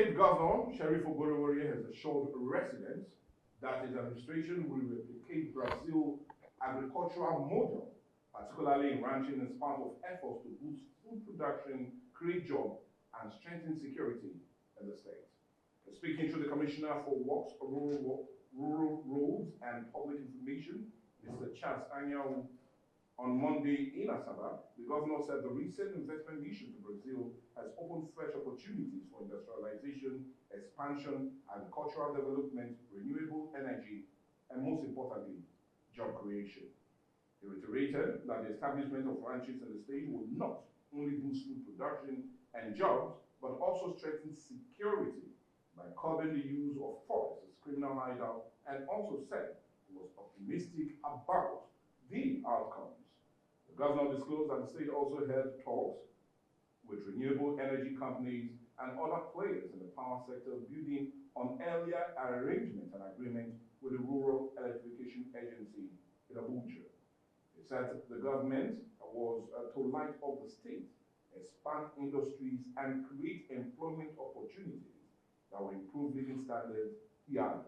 State Governor Sheriff Ogorowori has assured residents that his administration will replicate Brazil's agricultural model, particularly in ranching, as part of efforts to boost food production, create jobs, and strengthen security in the state. Speaking to the Commissioner for Works, Rural Roads and Public Information, Mr. Charles Anyao, on Monday in Asaba, the governor said the recent investment issue to Brazil has opened fresh opportunities for industrialization, expansion, agricultural development, renewable energy, and most importantly, job creation. He reiterated that the establishment of ranches in the state will not only boost food production and jobs, but also strengthen security by curbing the use of forest as criminal hideout, and also said he was optimistic about the outcomes. The governor disclosed that the state also held talks with renewable energy companies and other players in the power sector, building on earlier arrangement and agreement with the Rural Electrification Agency in Abuja. He said the government was to light up the state, expand industries, and create employment opportunities that will improve living standards, he added.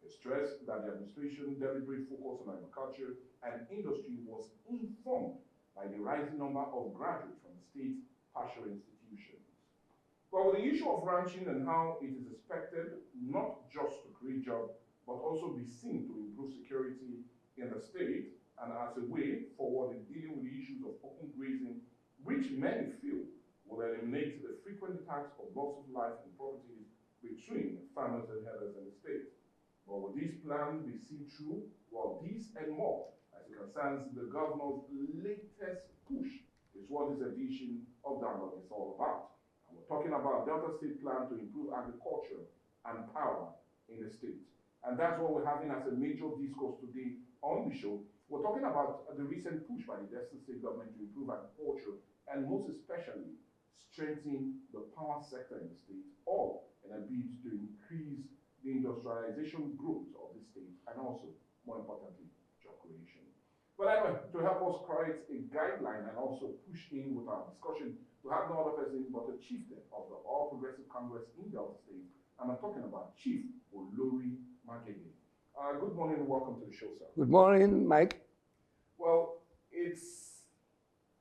He stressed that the administration's deliberate focus on agriculture and industry was informed by the rising number of graduates from the state tertiary institutions. But with the issue of ranching and how it is expected not just to create jobs, but also be seen to improve security in the state, and as a way forward in dealing with the issues of open grazing, which many feel will eliminate the frequent attacks of loss of life and properties between farmers and herders in the state. But will this plan be seen through? Well, this and more, as it concerns the governor's latest push, is what this edition of Dialogue is all about. And we're talking about Delta State plan to improve agriculture and power in the state. And that's what we're having as a major discourse today on the show. We're talking about the recent push by the Delta State government to improve agriculture and most especially strengthen the power sector in the state, all in a bid to increase the industrialization growth of the state and also, more importantly, job creation. But anyway, to help us create a guideline and also push in with our discussion, to have no other person but the chieftain of the All Progressive Congress in Delta State, and I'm talking about Chief Olori Magege. Good morning and welcome to the show, sir. Good morning, Mike. Well,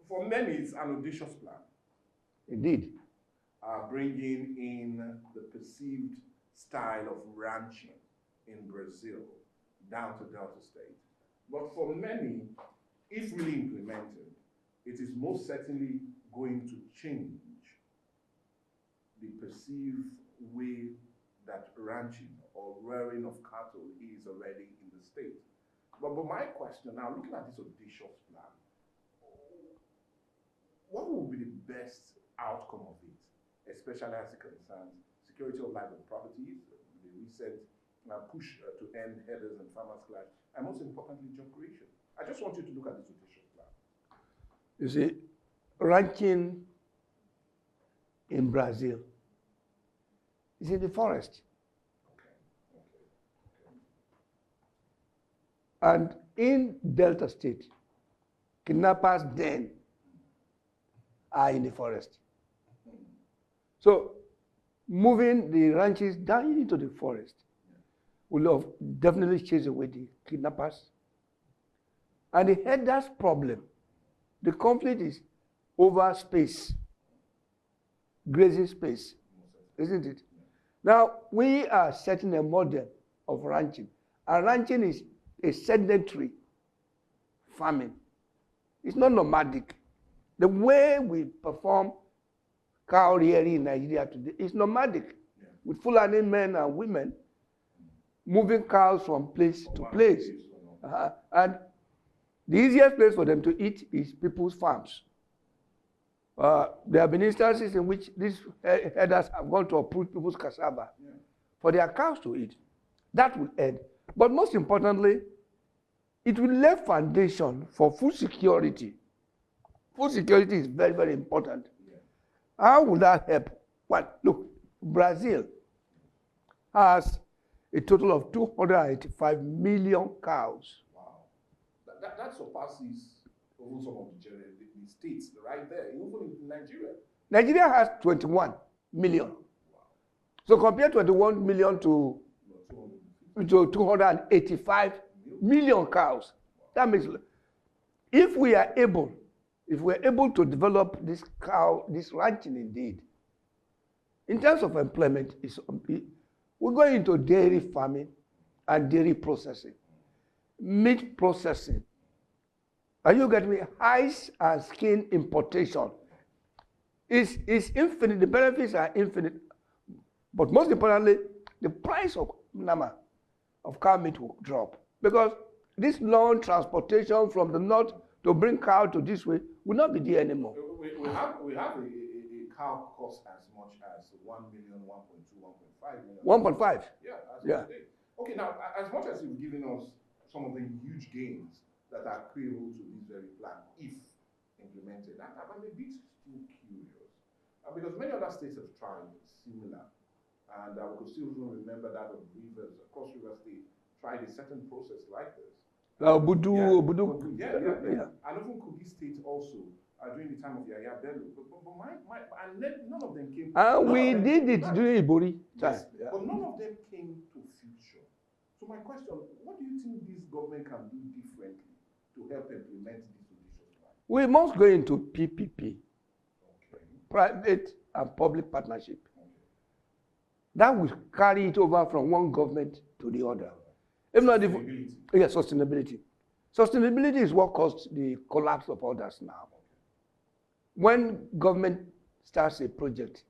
for many, it's an audacious plan. Indeed. Bringing in the perceived style of ranching in Brazil down to Delta State. But for many, if really implemented, it is most certainly going to change the perceived way that ranching or rearing of cattle is already in the state. But my question now, looking at this audacious plan, what will be the best outcome of it, especially as it concerns security of life and properties, the recent push to end herders and farmers clash, and most importantly, job creation? I just want you to look at this audacious plan. You see, ranching in Brazil is in the forest. And in Delta State, kidnappers then are in the forest. So moving the ranches down into the forest will definitely chase away the kidnappers. And the herders' problem, the conflict is over space, grazing space, isn't it? Now, we are setting a model of ranching. And ranching is a sedentary farming. It's not nomadic. The way we perform cow rearing in Nigeria today is nomadic, with Fulani men and women moving cows from place to place. And the easiest place for them to eat is people's farms. There have been instances in which these herders have gone to uproot people's cassava for their cows to eat. That will end. But most importantly, it will lay foundation for food security. Food security is very, very important. How will that help? Well, look, Brazil has a total of 285 million cows. Wow. That surpasses even some of the states right there, even in Nigeria. Nigeria has 21 million. Wow. So compare 21 million to 285 million cows. That means if we are able to develop this ranching indeed, in terms of employment, we're going into dairy farming and dairy processing, meat processing. Are you getting me? Hides and skin importation is infinite. The benefits are infinite. But most importantly, the price of cow meat will drop. Because this long transportation from the north to bring cow to this way will not be there anymore. We have a cow cost as much as 1 million, 1.2, 1.5 million. 1.5? Yeah. Okay, now, as much as you've given us some of the huge gains that are credible to this very plan, if implemented, I'm a bit still curious. Because many other states have tried similar. And we could still even remember that of Rivers, across River State, tried a certain process like this. Obudu. Yeah. And even Kogi State also, during the time of Yaya Bello. But none of them came. We did it during Ibori time. Yes, yeah. But none of them came to future. So my question, what do you think this government can do differently to help implement this ambitious plan? We must go into PPP, Okay. private and public partnership. That will carry it over from one government to the other. If not, sustainability. Sustainability is what caused the collapse of others now. When government starts a project,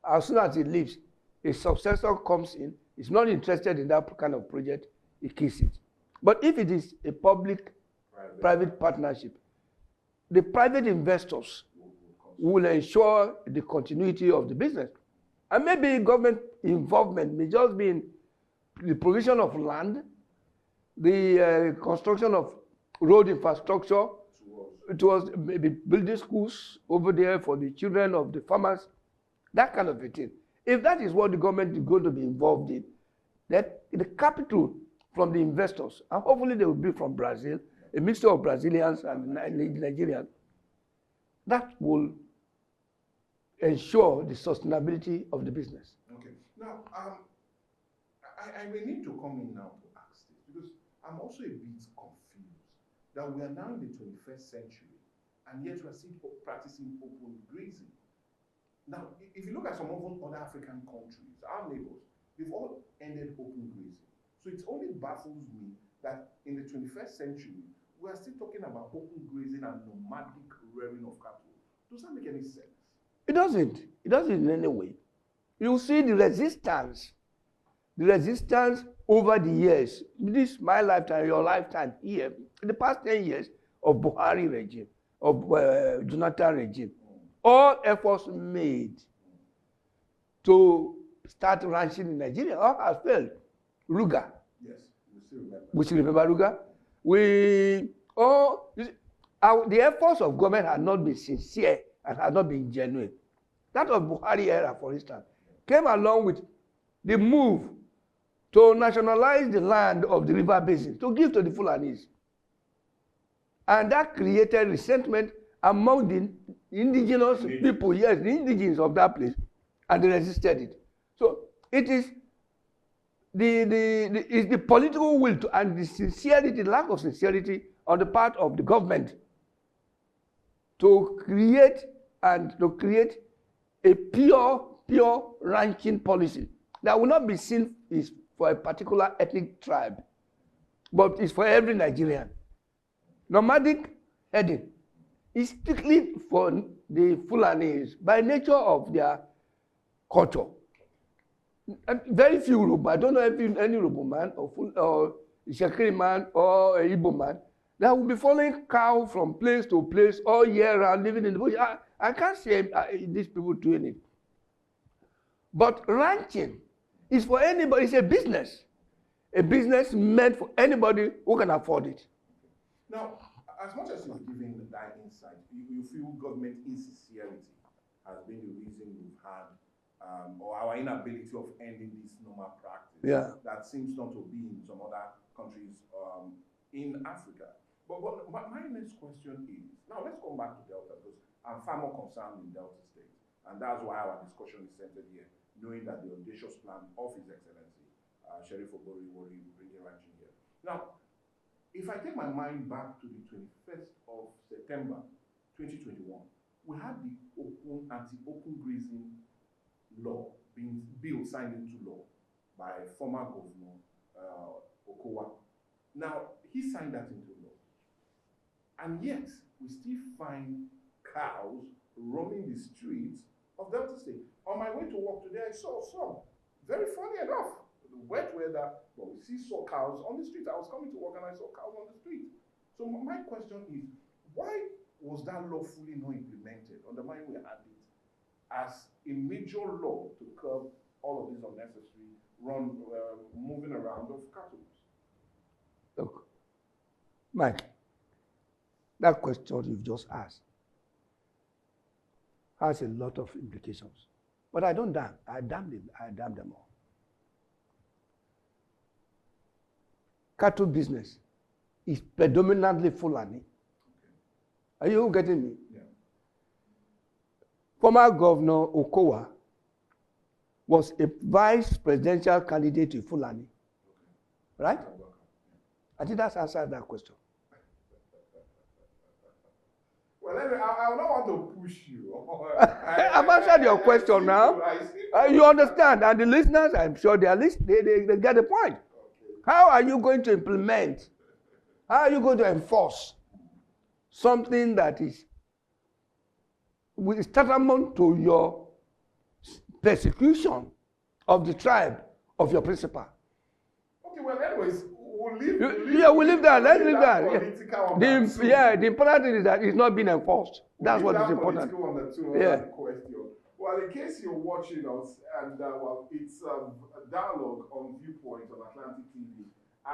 as soon as it leaves, a successor comes in, is not interested in that kind of project, he kills it. But if it is a public-private partnership, the private investors will ensure the continuity of the business. And maybe government involvement may just be in the provision of land, the construction of road infrastructure, towards maybe building schools over there for the children of the farmers, that kind of a thing. If that is what the government is going to be involved in, that the capital from the investors, and hopefully they will be from Brazil, a mixture of Brazilians and Nigerians, that will ensure the sustainability of the business. Okay. Now, I may need to come in now to ask this, because I'm also a bit confused that we are now in the 21st century, and yet we are still practicing open grazing. Now, if you look at some of other African countries, our neighbors, they've all ended open grazing. So it only baffles me that in the 21st century, we are still talking about open grazing and nomadic rearing of cattle. Does that make any sense? It doesn't. It doesn't in any way. You see the resistance over the years, this my lifetime, your lifetime here, in the past 10 years of Buhari regime, of Jonathan regime, all efforts made to start ranching in Nigeria all has failed. Ruga. Yes, we still remember. We still remember Ruga. The efforts of government had not been sincere and had not been genuine. That of Buhari era, for instance, came along with the move to nationalize the land of the river basin, to give to the Fulanis. And that created resentment among the indigenous people, yes, the indigenes of that place, and they resisted it. So it is the political will to, and the sincerity, lack of sincerity on the part of the government to create a pure ranching policy that will not be seen is for a particular ethnic tribe, but it's for every Nigerian. Nomadic heading is strictly for the Fulanis by nature of their culture. And very few Yoruba, I don't know if any Yoruba man or Shekiri man or a Igbo man that will be following cow from place to place all year round, living in the bush. I can't say these people doing it. But ranching is for anybody. It's a business meant for anybody who can afford it. Now, as much as you've given that insight, you feel government insincerity has been the reason we've had, or our inability of ending this normal practice that seems not to be in some other countries in Africa. But my next question is, now let's come back to Delta, because I'm far more concerned in Delta State, and that's why our discussion is centered here. knowing that the audacious plan of His Excellency, Sheriff Olori bringing ranching here. Now, if I take my mind back to the 21st of September 2021, we had the anti-open grazing bill signed into law by former Governor Okowa. Now, he signed that into law. And yet, we still find cows roaming the streets of Delta State. On my way to work today, I saw some. Very funny enough. The wet weather, but we saw cows on the street. I was coming to work and I saw cows on the street. So my question is, why was that law fully not implemented on the mind we had it as a major law to curb all of these unnecessary moving around of cattle? Look, Mike, that question you've just asked has a lot of implications. But I don't damn. I damn them all. Cattle business is predominantly Fulani. Are you getting me? Yeah. Former Governor Okowa was a vice presidential candidate to Fulani. Right? I think that's answered that question. Well, I don't want to push you. I've answered your question now. You understand, and the listeners, I'm sure they get the point. Okay. How are you going to implement? How are you going to enforce something that is with tantamount to your persecution of the tribe of your principal? Okay, well, anyways, we'll leave that. Let's leave that. The important thing is that it's not being enforced. That's what is important. The question. Well, in case you're watching us, and it's a dialogue on Viewpoint on Atlantic TV,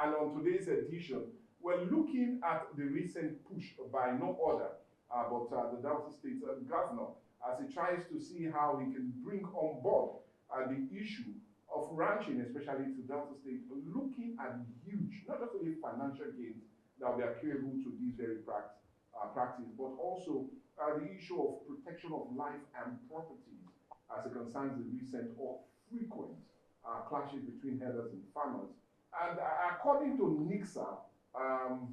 and on today's edition, we're looking at the recent push by no other but the Delta State governor, as he tries to see how he can bring on board the issue of ranching, especially to Delta State, looking at huge, not just only financial gains that will be accruable to these very practice, but also the issue of protection of life and property as it concerns the recent or frequent clashes between herders and farmers. And according to NICSA,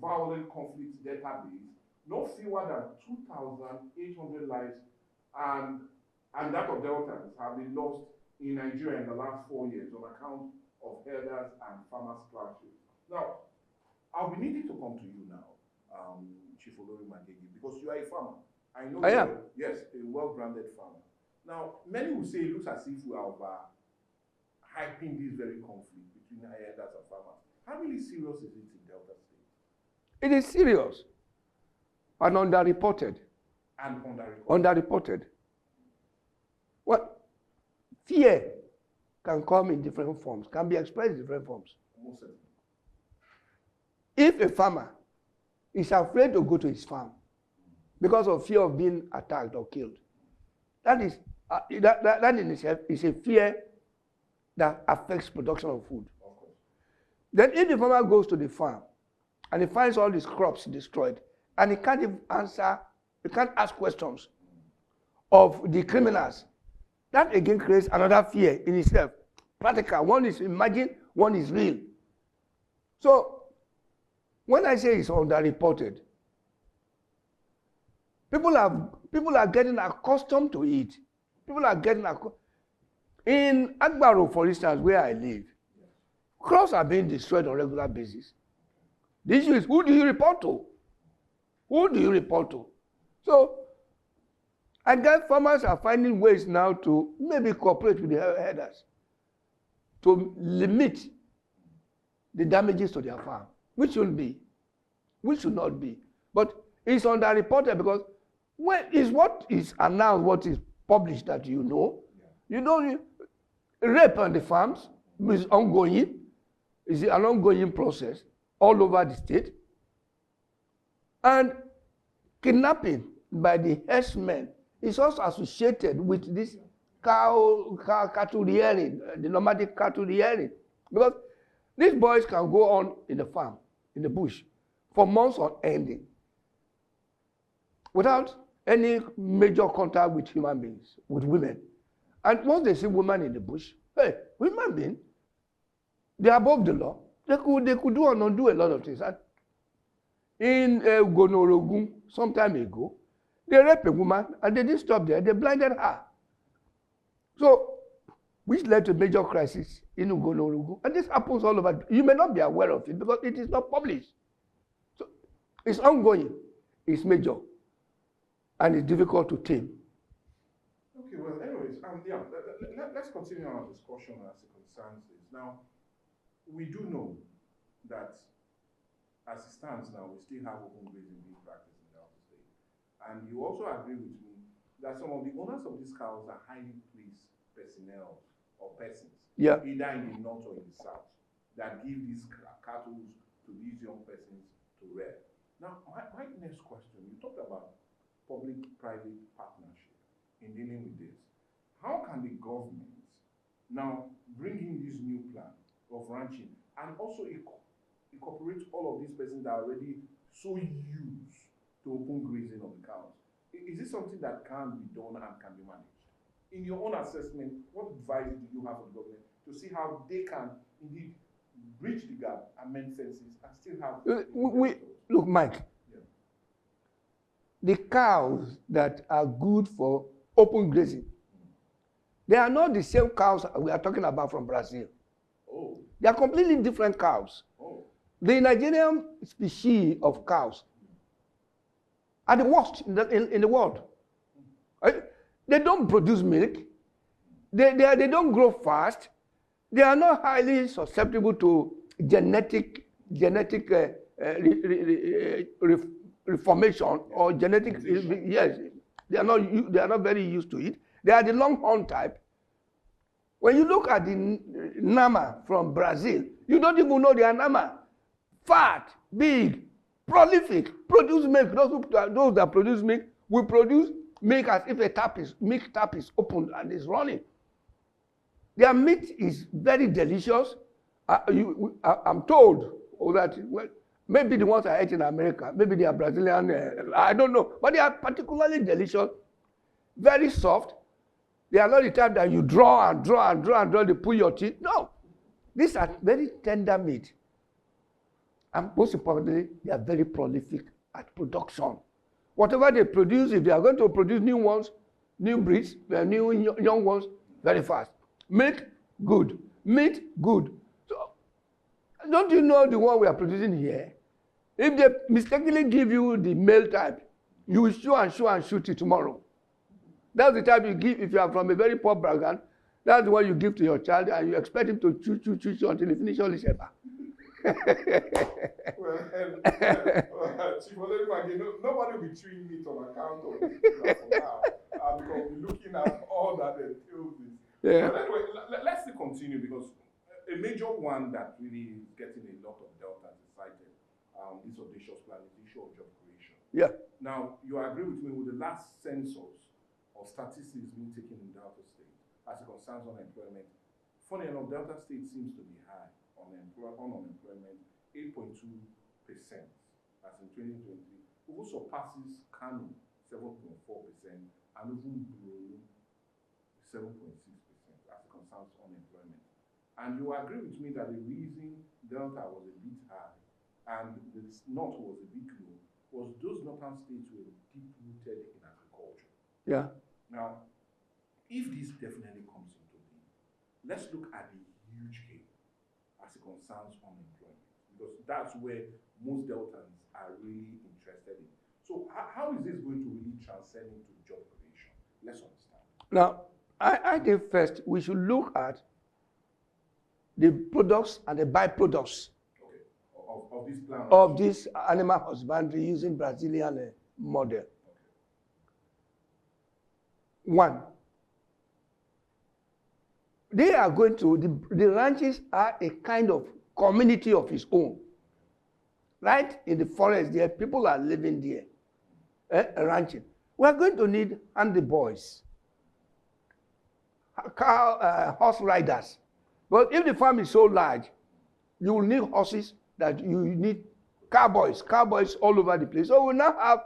violent conflict database, no fewer than 2,800 lives and that of Deltans have been lost in Nigeria in the last 4 years on account of herders and farmers clashes. Now, I'll be needing to come to you now, Chief Olori Magege, because you are a farmer. I know I am. Yes, a well-grounded farmer. Now, many will say it looks as if we are hyping this very conflict between herders and farmers. How really serious is it in Delta State? It is serious and underreported. Underreported. What? Fear can come in different forms, can be expressed in different forms. Most certainly. If a farmer is afraid to go to his farm because of fear of being attacked or killed, that in itself is a fear that affects production of food. Of course. Then if the farmer goes to the farm and he finds all his crops destroyed and he can't even ask questions of the criminals, that again creates another fear in itself. Practical. One is imagined, one is real. So when I say it's underreported, people are getting accustomed to it. People are getting in Agbaro, for instance, where I live, crops are being destroyed on a regular basis. The issue is, who do you report to? Who do you report to? So, I guess farmers are finding ways now to maybe cooperate with the herders to limit the damages to their farm, which should not be. But it's underreported because what is announced, what is published that you know. You know, rape on the farms is ongoing. It's an ongoing process all over the state. And kidnapping by the herdsmen is also associated with this cattle rearing, the nomadic cattle rearing. Because these boys can go on in the farm, in the bush, for months on ending, without any major contact with human beings, with women. And once they see women in the bush, hey, women being, they're above the law. They could do or not do a lot of things. And in Gonorogun, some time ago, they raped a woman and they didn't stop there. They blinded her. So, which led to a major crisis in Gonorogun. And this happens all over. You may not be aware of it because it is not published. So, it's ongoing. It's major. And it's difficult to tame. Okay, well, anyways, let's continue our discussion as it concerns this. Now, we do know that as it stands now, we still have open grazing being practiced in Delta State. And you also agree with me that some of the owners of these cows are highly placed personnel or persons, either in the north or in the south, that give these cattle to these young persons to rear. Now, my next question, you talked about public-private partnership in dealing with this. How can the government now bring in this new plan of ranching and also incorporate all of these persons that are already so used to open grazing of the cows? Is this something that can be done and can be managed? In your own assessment, what advice do you have for the government to see how they can indeed bridge the gap and make senses and still have... Look, Mike, the cows that are good for open grazing, they are not the same cows we are talking about from Brazil. Oh. They are completely different cows. Oh. The Nigerian species of cows are the worst in the world. Right? They don't produce milk. They don't grow fast. They are not highly susceptible to genetic reformation or genetic. Yes, they are not very used to it. They are the longhorn type. When you look at the Nama from Brazil, you don't even know they are Nama. Fat, big, prolific, produce milk. Those that produce milk will produce milk as if milk tap is opened and is running. Their meat is very delicious. I'm told that maybe the ones I ate in America, maybe they are Brazilian, I don't know. But they are particularly delicious, very soft. They are not the type that you draw, they pull your teeth. No. These are very tender meat. And most importantly, they are very prolific at production. Whatever they produce, if they are going to produce new ones, new breeds, new young ones, very fast. Milk, good. Meat, good. So, don't you know the one we are producing here? If they mistakenly give you the male type, you will shoot it tomorrow. That's the type you give if you are from a very poor background. That's the one you give to your child, and you expect him to chew until he finishes all his paper. Chief Olori Magege, nobody will be chewing meat on account of this for now, because we're looking at all that entails this. Yeah. But anyway, let's still continue, because a major one that really is getting a lot of Delta cited, this audacious plan, is the issue of job creation. Yeah. Now, you agree with me with the last census or statistics being taken in Delta State as it concerns unemployment. Funny enough, Delta State seems to be high on unemployment, 8.2% as in 2020, who surpasses Kano 7.4% and even Buru 7.6% as it concerns unemployment. And you agree with me that the reason Delta was a bit high and the North was a bit low was those northern states were deep rooted in agriculture. Yeah. Now, if this definitely comes into being, let's look at the huge game as it concerns unemployment, because that's where most Deltans are really interested in. So how is this going to really transcend into job creation? Let's understand. Now, I think first we should look at the products and the byproducts of this plan of this animal husbandry using Brazilian model. Okay. One, they are going to, the ranches are a kind of community of its own. Right in the forest there, people are living there, ranching. We are going to need handy boys, horse riders. But if the farm is so large, you will need horses, that you need cowboys all over the place. So we now have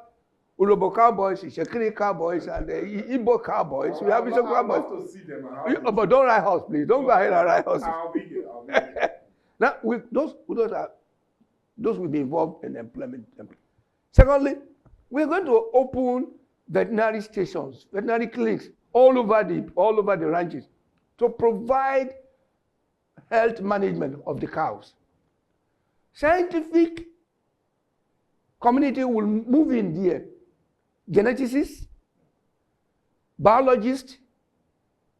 Urobo cowboys, Shekiri cowboys, and the Igbo cowboys. We have Bishop cowboys. I'd love to see them. But don't write horse, please. Don't go ahead and write horse. I'll be here. Now, those will be involved in employment. Secondly, we're going to open veterinary stations, veterinary clinics all over the ranches to provide health management of the cows. Scientific community will move in there. Geneticists, biologists,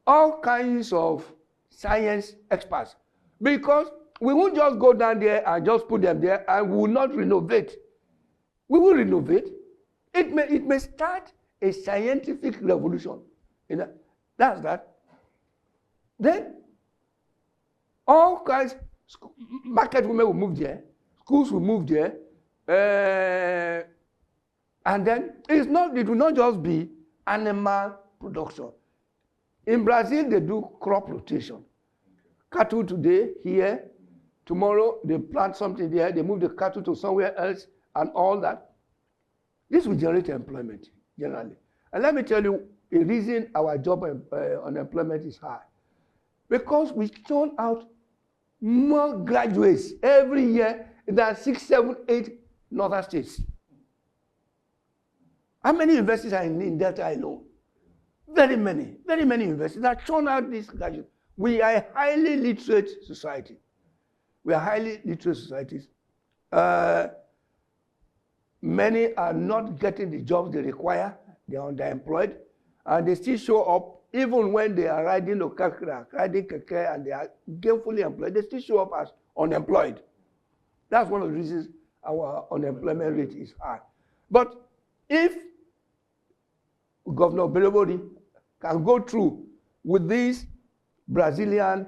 all kinds of science experts. Because we won't just go down there and just put them there and we will not renovate. We will renovate. It may start a scientific revolution. That's that. Then, all kinds, market women will move there, schools will move there, and then it will not just be animal production. In Brazil, they do crop rotation. Cattle today, here, tomorrow, they plant something there, they move the cattle to somewhere else, and all that. This will generate employment, generally. And let me tell you, a reason our job unemployment is high. Because we turn out more graduates every year than 6, 7, 8 northern states. How many universities are in Delta alone? Very many universities that turn out these graduates. We are a highly literate society. We are highly literate societies. Many are not getting the jobs they require. They are underemployed. And they still show up, even when they are riding keke, and they are gainfully employed, they still show up as unemployed. That's one of the reasons our unemployment rate is high. But if Governor Belobodi can go through with this Brazilian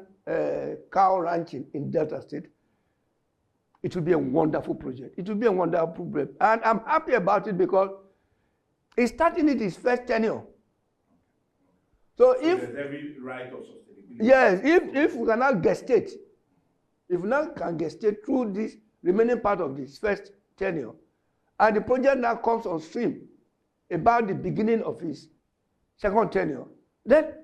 cow ranching in Delta State, it will be a wonderful project. It will be a wonderful project. And I'm happy about it because he's starting it his first tenure. So if there's every right of sustainability. Yes, if we cannot gestate, if we now can gestate through this remaining part of this first tenure, and the project now comes on stream about the beginning of his second tenure, then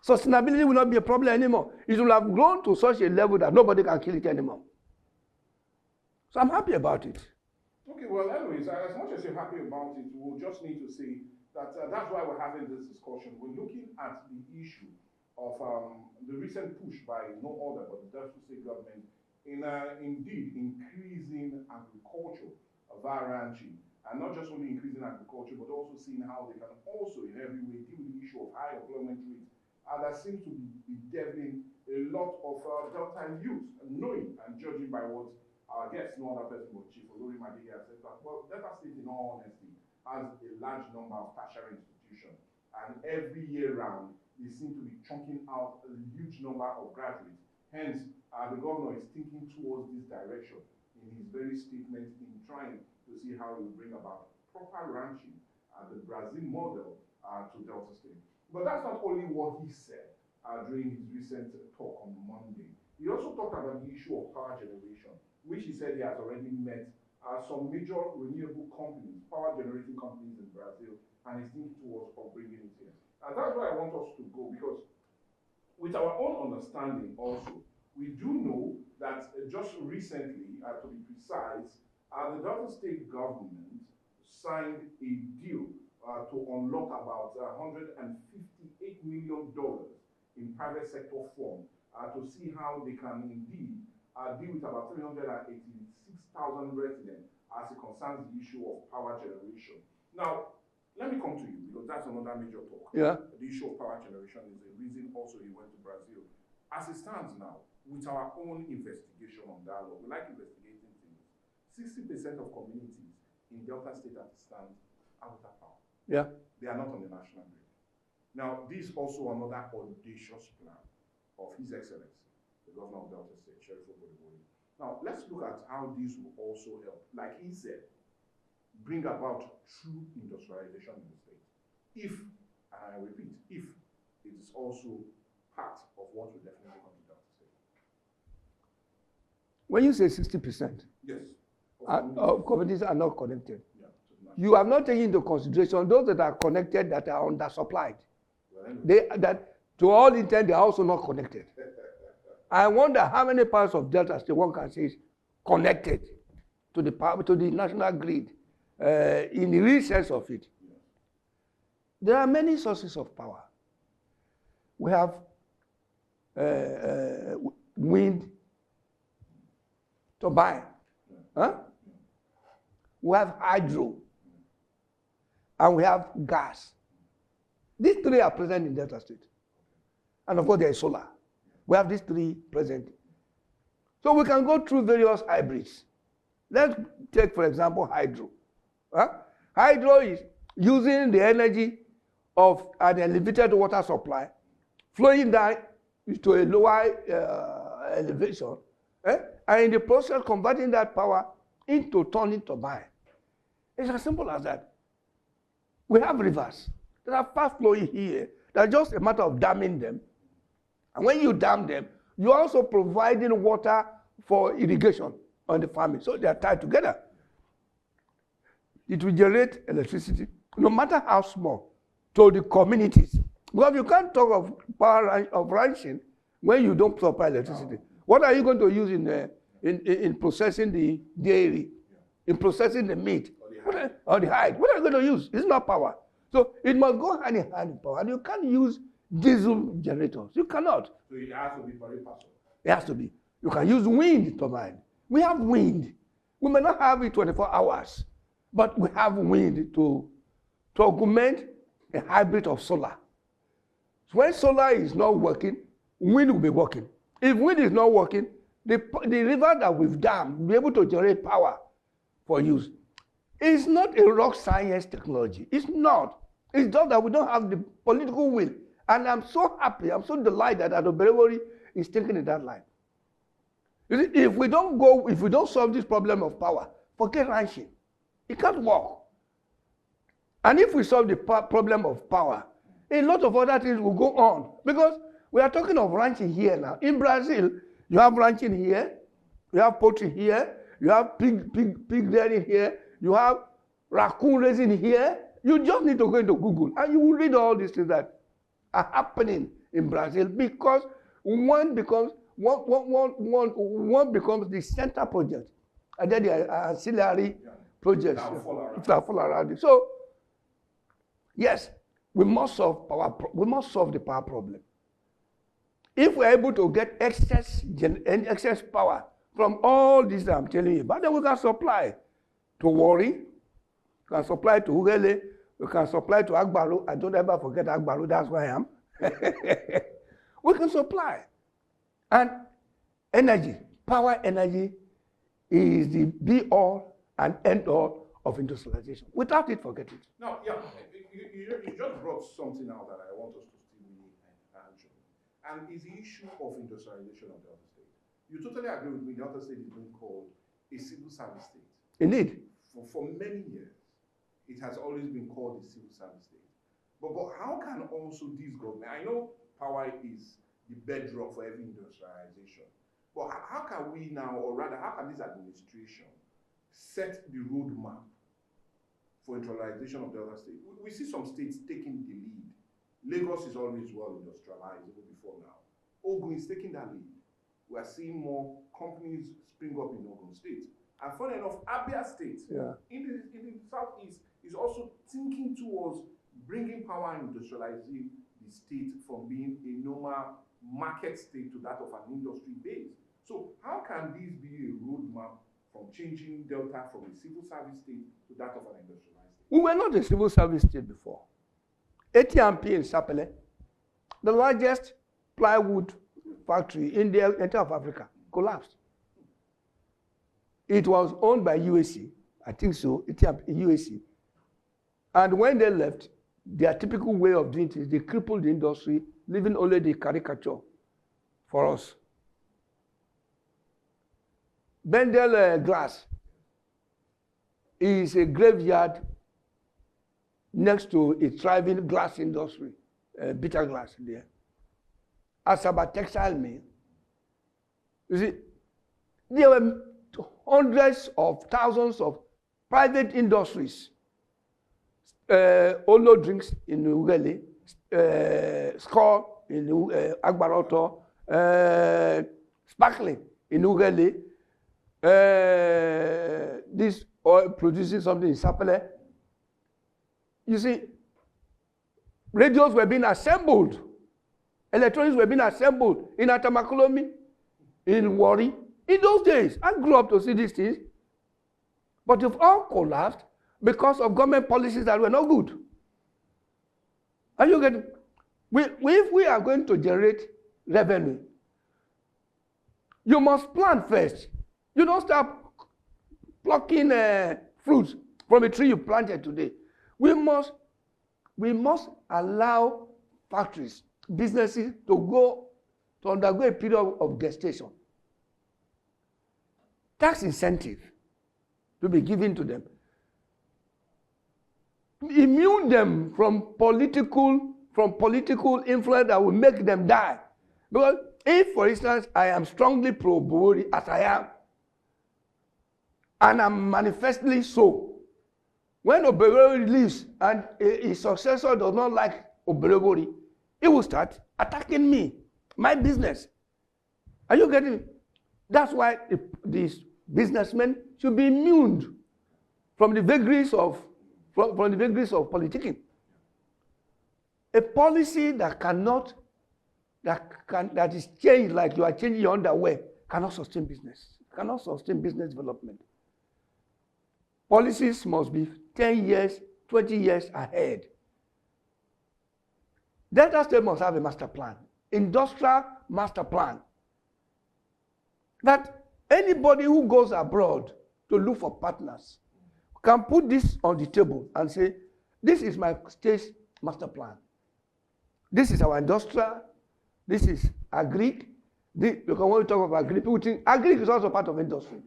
sustainability will not be a problem anymore. It will have grown to such a level that nobody can kill it anymore. So I'm happy about it. Okay, well, anyways, as much as you're happy about it, we'll just need to say that that's why we're having this discussion. We're looking at the issue of the recent push by no other but the Delta State government in indeed increasing agriculture via ranching, and not just only increasing agriculture, but also seeing how they can also in every way deal with the issue of high employment rates. That seems to be bedeviling a lot of Delta youth, knowing and judging by what our guest, no other person but Chief Olori Magege, has said that, well, Delta State, in all honesty, has a large number of tertiary institutions, and every year round, they seem to be chunking out a huge number of graduates. Hence, the governor is thinking towards this direction in his very statement in trying to see how he will bring about proper ranching, the Brazil model, to Delta State. But that's not only what he said during his recent talk on Monday. He also talked about the issue of power generation, which he said he has already met some major renewable companies, power generating companies in Brazil, and is thinking towards bringing it here. And that's where I want us to go, because with our own understanding also, we do know that just recently, to be precise, the Delta State government signed a deal to unlock about $158 million in private sector form to see how they can indeed deal with about 386,000 residents as it concerns the issue of power generation. Now, let me come to you, because that's another major talk. Yeah. The issue of power generation is a reason also he went to Brazil. As it stands now, with our own investigation on dialogue, we like investigating things. 60% of communities in Delta State as it stands are without power. Yeah. They are not on the national grid. Now, this is also another audacious plan of His Excellency, the Governor of Delta State, Sheriff Olori. Now, let's look at how this will also help, like he said, bring about true industrialization in the state. If, and I repeat, if it is also part of what will definitely come to Delta State. When you say 60%, yes, of communities are not connected. Yeah, to the you have not taken into consideration those that are connected that are undersupplied. That to all intent, they are also not connected. I wonder how many parts of Delta State one can say is connected to the power, to the national grid in the real sense of it. There are many sources of power. We have wind turbine. Huh? We have hydro. And we have gas. These three are present in Delta State. And of course, there is solar. We have these three present. So we can go through various hybrids. Let's take, for example, hydro. Huh? Hydro is using the energy of an elevated water supply, flowing down to a lower elevation, and in the process converting that power into turning turbine. It's as simple as that. We have rivers that are fast flowing here. That's just a matter of damming them. And when you dam them, you're also providing water for irrigation on the farming. So they are tied together. It will generate electricity, no matter how small, to the communities. Because you can't talk of power of ranching when you don't supply electricity. What are you going to use in processing the dairy, in processing the meat, or the hide? What are you going to use? It's not power. So it must go hand in hand with power. And you can't use diesel generators. You cannot. So it has to be very passive. It has to be. You can use wind turbine. We have wind. We may not have it 24 hours, but we have wind to augment a hybrid of solar. So when solar is not working, wind will be working. If wind is not working, the river that we've dammed will be able to generate power for use. It's not a rock science technology. It's not. It's just that we don't have the political will. And I'm so happy, I'm so delighted that Olori is thinking in that line. You see, if we don't solve this problem of power, forget ranching. It can't work. And if we solve the problem of power, a lot of other things will go on. Because we are talking of ranching here now. In Brazil, you have ranching here, you have poultry here, you have pig rearing here, you have raccoon raising here. You just need to go into Google and you will read all these things that are happening in Brazil because one becomes the center project, and then the ancillary projects that fall around it. So, yes, we must solve the power problem. If we're able to get excess power from all this that I'm telling you about, then we can supply to Warri, we can supply to Ugele, we can supply to Agbaru. I don't ever forget Agbaru, that's where I am. We can supply. And energy, power energy, is the be-all and end-all of industrialization. Without it, forget it. Now, yeah, you just brought something out that I want us to still answer. And it's the issue of industrialization of Delta State. You totally agree with me, Delta State is being called a civil service state. Indeed. For many years, it has always been called a civil service state. But how can also this government, I know power is the bedrock for every industrialization, but how can we now, or rather, how can this administration set the roadmap for industrialization of Delta State? We see some states taking the lead. Lagos is always well industrialized, even before now. Ogun is taking that lead. We are seeing more companies spring up in Ogun State. And funny enough, Abia State, in the southeast, is also thinking towards bringing power and industrializing the state from being a normal market state to that of an industry base. So how can this be a roadmap from changing Delta from a civil service state to that of an industrialized state? We were not a civil service state before. AT&P in Sapele, the largest plywood factory in the entire of Africa, collapsed. It was owned by UAC, I think so, UAC. And when they left, their typical way of doing it is they crippled the industry, leaving only the caricature for us. Bendel Glass is a graveyard next to a thriving glass industry, bitter glass there. Asaba Textile Mill. You see, there were hundreds of thousands of private industries Olo drinks in Ugele, Skol in Agbaroto, Sparkling in Ugele, this oil producing something in Sapele. You see, radios were being assembled, electronics were being assembled in Atamakulomi, in Wari. In those days, I grew up to see these things, but they've all collapsed because of government policies that were not good. Are you getting? If we are going to generate revenue, you must plan first. You don't start plucking fruits from a tree you planted today. We must allow factories, businesses to undergo a period of gestation. Tax incentive to be given to them. Immune them from political influence that will make them die. Because if, for instance, I am strongly pro-Buhari, as I am, and I'm manifestly so, when Oberori leaves and his successor does not like Oberori, he will start attacking me, my business. Are you getting it? That's why these businessmen should be immune from the vagaries of politicking. A policy that is changed like you are changing your underwear cannot sustain business, cannot sustain business development. Policies must be 10 years, 20 years ahead. Delta State must have a master plan, industrial master plan, that anybody who goes abroad to look for partners can put this on the table and say, this is my state's master plan. This is our industrial, this is agric. Because when we talk about agric, people think agric is also part of industry.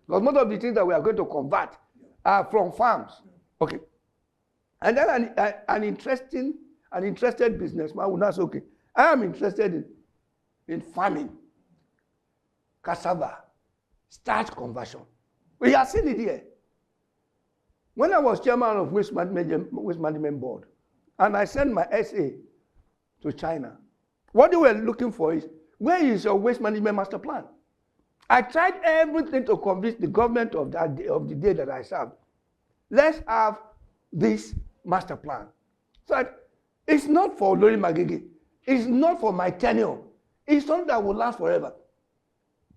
Because most of the things that we are going to convert are from farms. Okay. And then an interested businessman will not say, okay, I am interested in farming, cassava, starch conversion. We have seen it here. When I was chairman of Waste Management Board, and I sent my essay to China, what they were looking for is, where is your waste management master plan? I tried everything to convince the government of the day that I served. Let's have this master plan. So it's not for Olori Magege. It's not for my tenure. It's something that will last forever.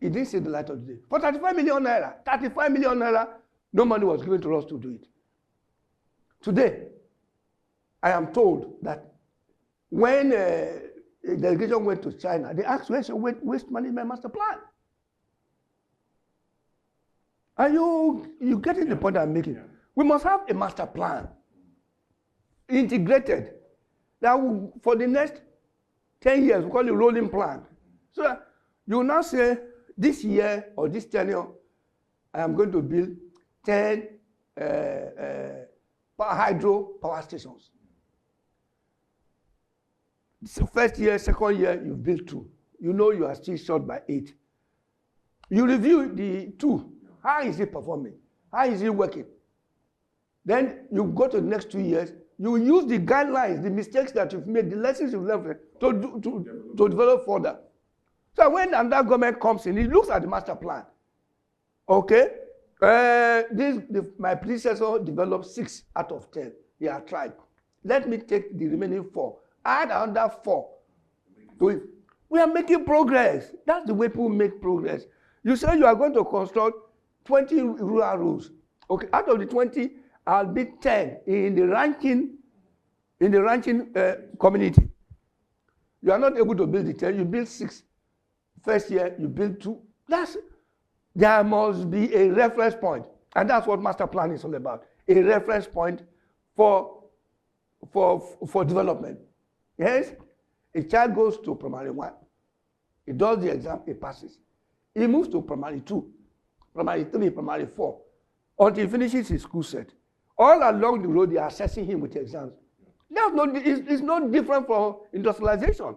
It didn't see the light of the day. For 35 million naira, no money was given to us to do it. Today, I am told that when a delegation went to China, they asked, where's your waste management master plan? Are you getting the point I'm making? Yeah. We must have a master plan, integrated, that will, for the next 10 years, we call it rolling plan. So that you now say, this year or this tenure, I am going to build 10 hydro power stations. So first year, second year, you build 2. You know you are still short by 8. You review the 2. How is it performing? How is it working? Then you go to the next 2 years, you use the guidelines, the mistakes that you've made, the lessons you've learned to develop further. So when another government comes in, it looks at the master plan. Okay? My predecessor developed 6 out of 10. They are tried. Let me take the remaining 4. Add another 4 to it. We are making progress. That's the way people make progress. You say you are going to construct 20 rural roads. Okay, out of the 20, I'll be 10 in the ranching community. You are not able to build the 10, you build 6. First year, you build 2. There must be a reference point. And that's what master plan is all about. A reference point for development. Yes? A child goes to primary 1. He does the exam, he passes. He moves to primary 2, primary 3, primary 4, until he finishes his school set. All along the road, they are assessing him with exams. It's not different from industrialization.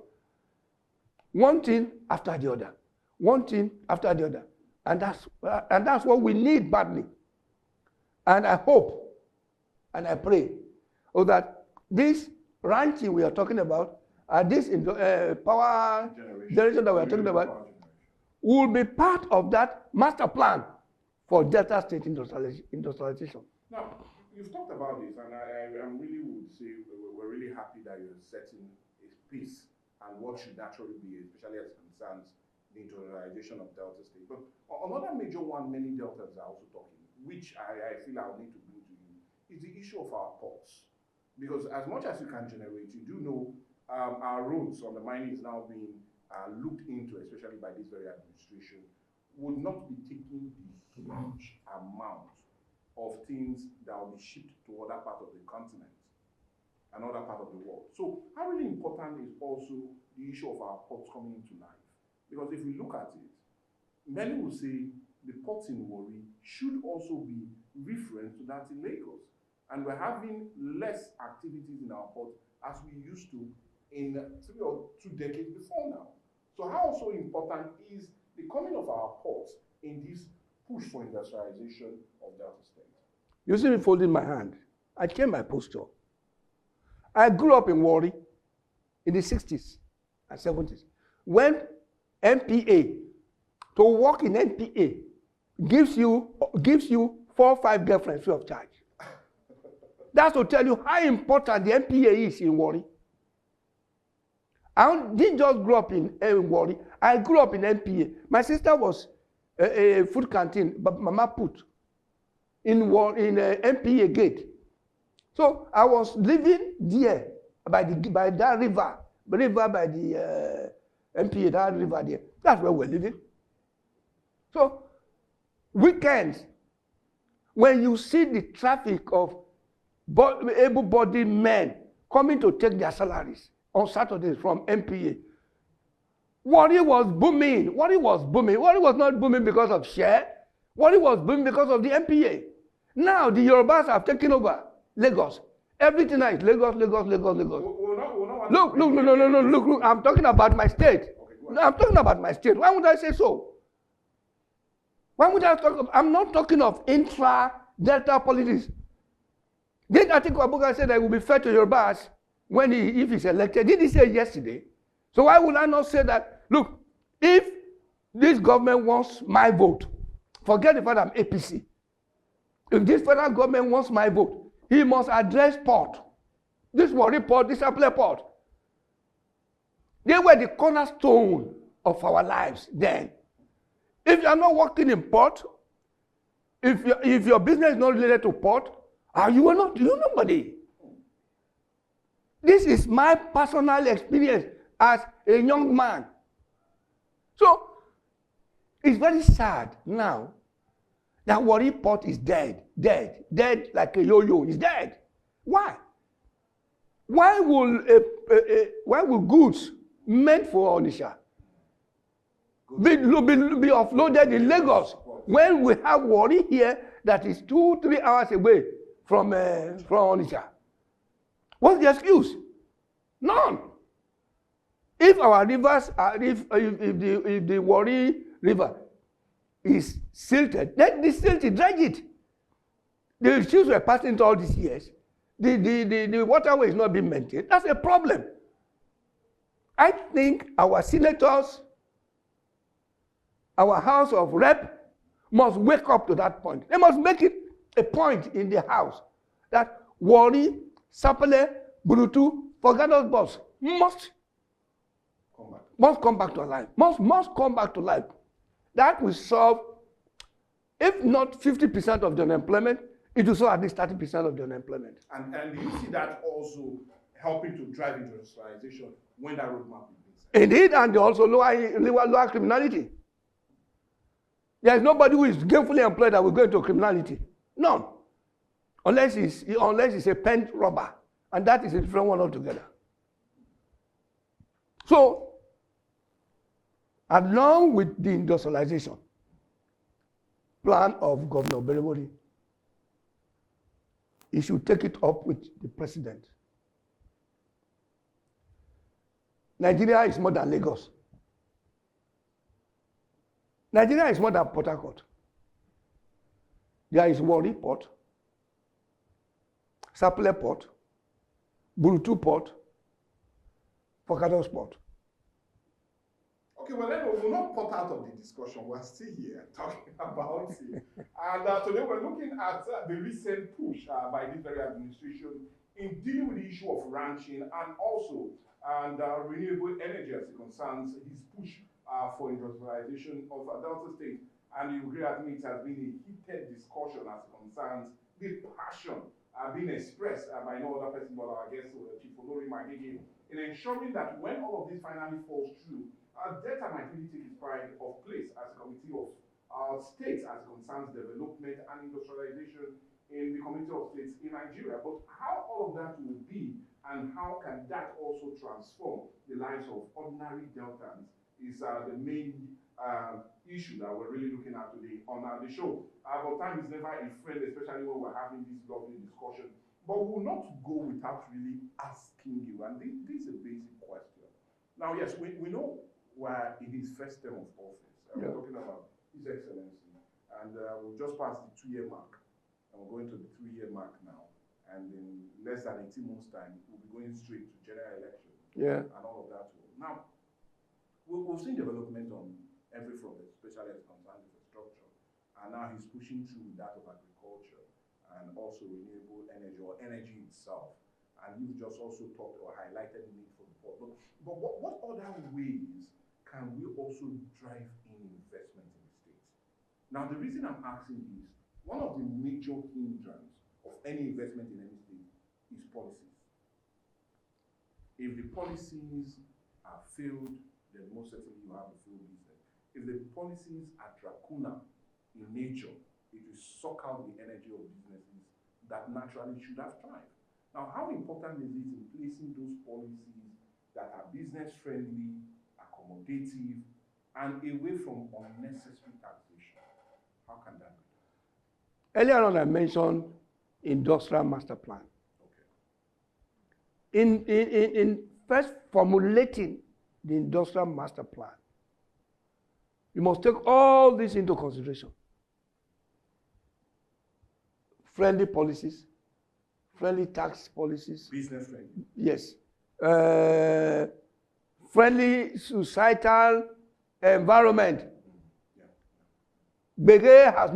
One thing after the other. One thing after the other. And that's what we need badly. And I hope and I pray or that this ranching we are talking about, this power generation that we are talking about, will be part of that master plan for Delta State industrialization. Now, you've talked about this, and I really would say we're really happy that you're setting a pace and what should naturally be, especially as concerns the industrialization of Delta State. But another major one many Deltas are also talking, which I feel I'll need to bring to you, is the issue of our ports. Because as much as you can generate, you do know our roads on the mining is now being looked into, especially by this very administration, would not be taking the huge amount of things that will be shipped to other parts of the continent and other parts of the world. So how really important is also the issue of our ports coming into life? Because if we look at it, many will say the ports in Warri should also be referenced to that in Lagos. And we're having less activities in our port as we used to in 3 or 2 decades before now. So how also important is the coming of our ports in this push for industrialization of Delta State? You see me folding my hand. I changed my posture. I grew up in Warri in the 60s and 70s. When NPA, to work in NPA, gives you 4 or 5 girlfriends free of charge. That's to tell you how important the NPA is in Warri. I didn't just grow up in Warri. I grew up in NPA. My sister was a food canteen, but Mama put in NPA gate. So I was living there by that river by the NPA, that river there. That's where we're living. So weekends, when you see the traffic of able-bodied men coming to take their salaries on Saturdays from NPA, Warri was booming. Warri was booming. Warri was not booming because of share. Warri was booming because of the NPA. Now the Yorubas have taken over Lagos. Everything now is Lagos, Lagos, Lagos, Lagos. Look, I'm talking about my state. Okay, no, I'm talking about my state. Why would I say so? Why would I talk? I'm not talking of intra-Delta politics. Did Atiku Abubakar say that it will be fair to Yorubas when if he's elected? Did he say yesterday? So why would I not say that, look, if this government wants my vote, forget the fact I'm APC. If this federal government wants my vote, he must address port. This Warri port, this Apple port. They were the cornerstone of our lives then. If you are not working in port, if your business is not related to port, you're nobody. This is my personal experience as a young man. So it's very sad now that Warri port is dead like a yo-yo. It's dead. Why? Why will goods meant for Onitsha be offloaded in Lagos when we have Warri here that is 2-3 hours away from Onitsha? What's the excuse? None. If our rivers are, if the Warri River is silted, let the silt dredge it. The issues we're passing through all these years, the waterway is not being maintained. That's a problem. I think our senators, our House of Rep must wake up to that point. They must make it a point in the House that Warri, Sapele, Burutu, Forgados Boss must come back to life. Must come back to life. That will solve, if not 50% of the unemployment, it will solve at least 30% of the unemployment. And do you see that also helping to drive industrialization when that roadmap is being set? Indeed, and also lower criminality. There is nobody who is gainfully employed that will go into criminality. None. Unless it's a pen robber. And that is a different one altogether. So, along with the industrialization plan of Governor Belewori, he should take it up with the president. Nigeria is more than Lagos. Nigeria is more than Port Harcourt. There is Warri Port, Sapele Port, Burutu Port for cattle sport. Okay, well, then we'll not put out of the discussion. We're still here talking about it. And today we're looking at the recent push by this very administration in dealing with the issue of ranching and also renewable energy as it concerns his push for industrialization of Delta State. And you agree with me, it has been a heated discussion as it concerns the passion being expressed by no other person but our guest, Chief Olori Magege, in ensuring that when all of this finally falls through, Delta might really take its pride of place as a committee of states as it concerns development and industrialization in the community of states in Nigeria. But how all of that will be and how can that also transform the lives of ordinary Deltans is the main issue that we're really looking at today on the show. But time is never a friend, especially when we're having this lovely discussion. But we will not go without really asking you, and this is a basic question. Now, yes, we know we're in his first term of office. We're talking about His Excellency, and we've just passed the 2-year mark, and we're going to the 3-year mark now. And in less than 18 months' time, we'll be going straight to general election. Yeah. And all of that. Now, we've seen development on every front, especially as concerns infrastructure. And now he's pushing through that of agriculture and also renewable energy or energy itself. And you've just also talked or highlighted the need for the port. But what other ways can we also drive in investment in the state? Now, the reason I'm asking is, one of the major hindrance of any investment in any state is policies. If the policies are failed, then most certainly you have a failed business. If the policies are draconian in nature, it will suck out the energy of businesses that naturally should have thrived. Now, how important is it in placing those policies that are business-friendly, accommodative, and away from unnecessary taxation? How can that be? Earlier on, I mentioned industrial master plan. Okay. In first formulating the industrial master plan, you must take all this into consideration. Friendly policies, friendly tax policies. Business friendly. Yes. Friendly societal environment. Begay has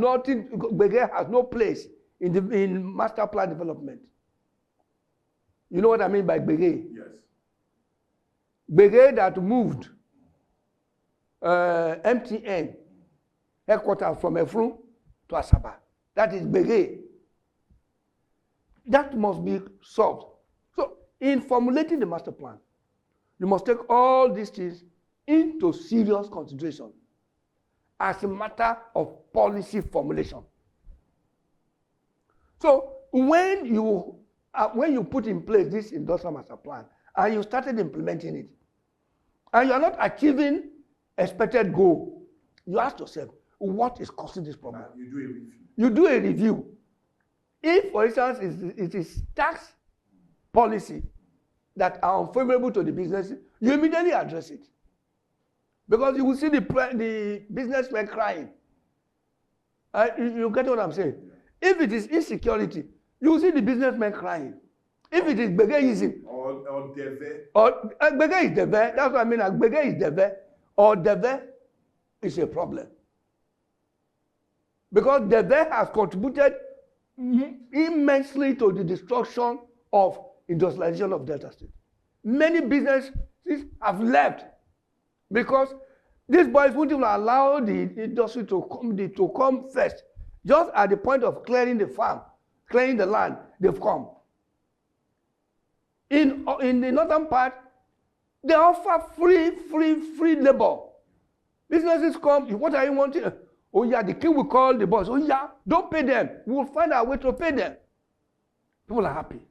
no place in master plan development. You know what I mean by Begay? Yes. Begay that moved MTN headquarters from Efru to Asaba. That is Begay. That must be solved. So, in formulating the master plan, you must take all these things into serious consideration as a matter of policy formulation. So, when you put in place this industrial master plan and you started implementing it, and you are not achieving expected goal, you ask yourself, what is causing this problem? You do a review. You do a review. If, for instance, it is tax policy that are unfavorable to the business, you immediately address it. Because you will see the businessmen crying. You get what I'm saying? Yeah. If it is insecurity, you will see the businessmen crying. If it is Begeism, or Deve. Or Begay is Deve, that's what I mean. Begay is Deve, or Deve is a problem. Because Deve has contributed immensely to the destruction of industrialization of Delta State. Many businesses have left because these boys wouldn't even allow the industry to come first. Just at the point of clearing the farm, clearing the land, they've come. In the northern part, they offer free labor. Businesses come, what are you wanting? Oh yeah, the king will call the boss. Oh yeah, don't pay them. We will find a way to pay them. People are happy.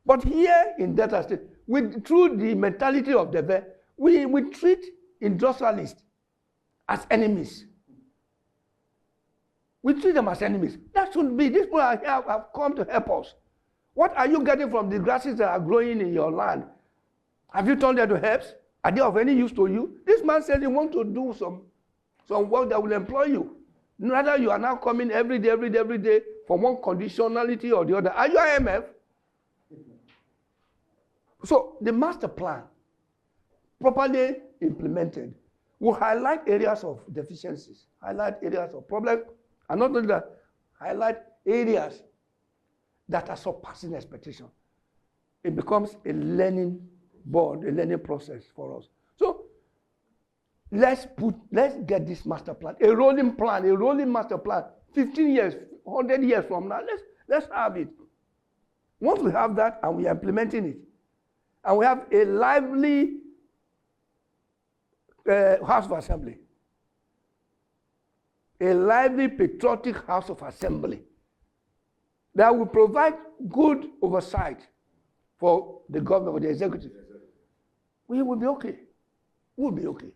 But here in Delta State, through the mentality of Deve, we treat industrialists as enemies. We treat them as enemies. That shouldn't be. These people have come to help us. What are you getting from the grasses that are growing in your land? Have you turned them to herbs? Are they of any use to you? This man said he wants to do some work that will employ you. Rather, you are now coming every day from one conditionality or the other. Are you IMF? So the master plan, properly implemented, will highlight areas of deficiencies, highlight areas of problems, and not only that, highlight areas that are surpassing expectation. It becomes a learning board, a learning process for us. So let's get this master plan, a rolling master plan, 15 years, 100 years from now, let's have it. Once we have that and we are implementing it, and we have a lively House of Assembly, a lively patriotic House of Assembly that will provide good oversight for the government, for the executive, we will be okay. We'll be okay.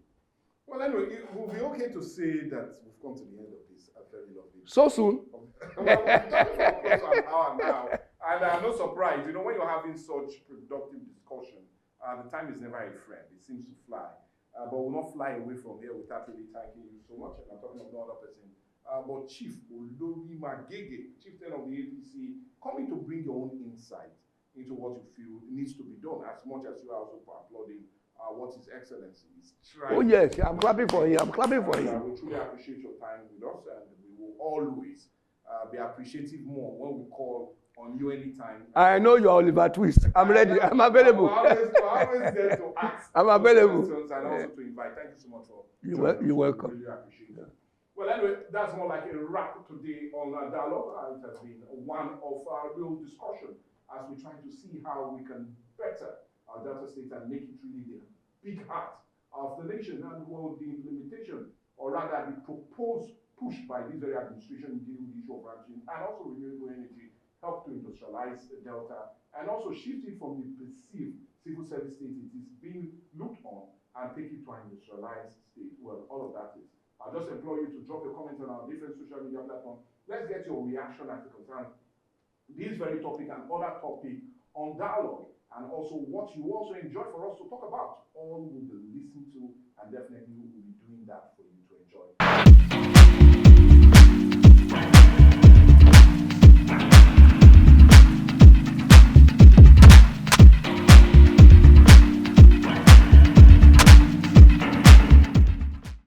Well, anyway, it will be okay to say that we've come to the end of this very lovely. So soon? Well, we've done it for close to an hour now, and I'm not surprised. You know, when you're having such productive discussion, the time is never a friend. It seems to fly. But we'll not fly away from here without really thanking you so much. And I'm talking of no other person. But Chief Olori Magege, Chieftain of the APC, coming to bring your own insight into what you feel needs to be done, as much as you are also applauding what His Excellency is trying. Oh yes, I'm clapping for him. I'm clapping for him. We truly appreciate your time with us, and we will always be appreciative more when we call on you anytime. I know you're Oliver Twist. I'm ready. I'm available. We're always there to ask. I'm available. And also to invite. Thank you so much for You're welcome. Really appreciate it. Well, anyway, that's more like a wrap today on our dialogue. It has been one of our real discussion as we try to see how we can better our Delta State and make it really the big heart of the nation, and well, the implementation, or rather the proposed push by this very administration dealing with the issue of ranching and also renewable energy help to industrialize the Delta and also shift it from the perceived civil service state it is being looked on and take it to an industrialized state. Well, all of that is. I'll just implore you to drop a comment on our different social media platforms. Let's get your reaction as it concerns this very topic and other topic on dialogue, and also what you also enjoy for us to talk about. All will be listened to, and definitely we will be doing that for you to enjoy.